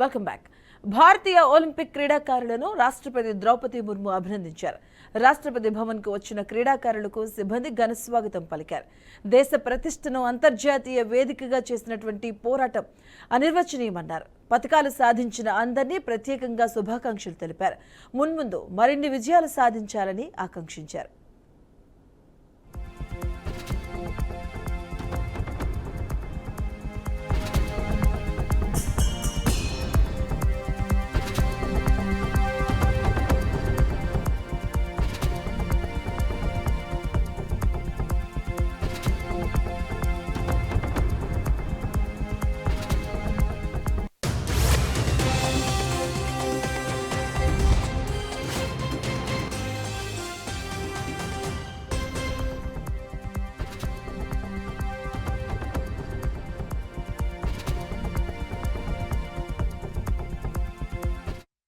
Welcome back. భారతీయ Olympic క్రీడాకారులను రాష్ట్రపతి ద్రౌపది ముర్ము అభినందించారు. రాష్ట్రపతి భవన్కు వచ్చిన క్రీడాకారులకు సిబ్బంది ఘన స్వాగతం పలికారు. దేశ ప్రతిష్టను అంతర్జాతీయ వేదికగా చేసినటువంటి పోరాటం అనిర్వచనీయమన్నారు. పతకాలు సాధించిన అందరినీ ప్రత్యేకంగా శుభాకాంక్షలు తెలిపారు. మున్ముందు మరిన్ని విజయాలు సాధించాలని ఆకాంక్షించారు.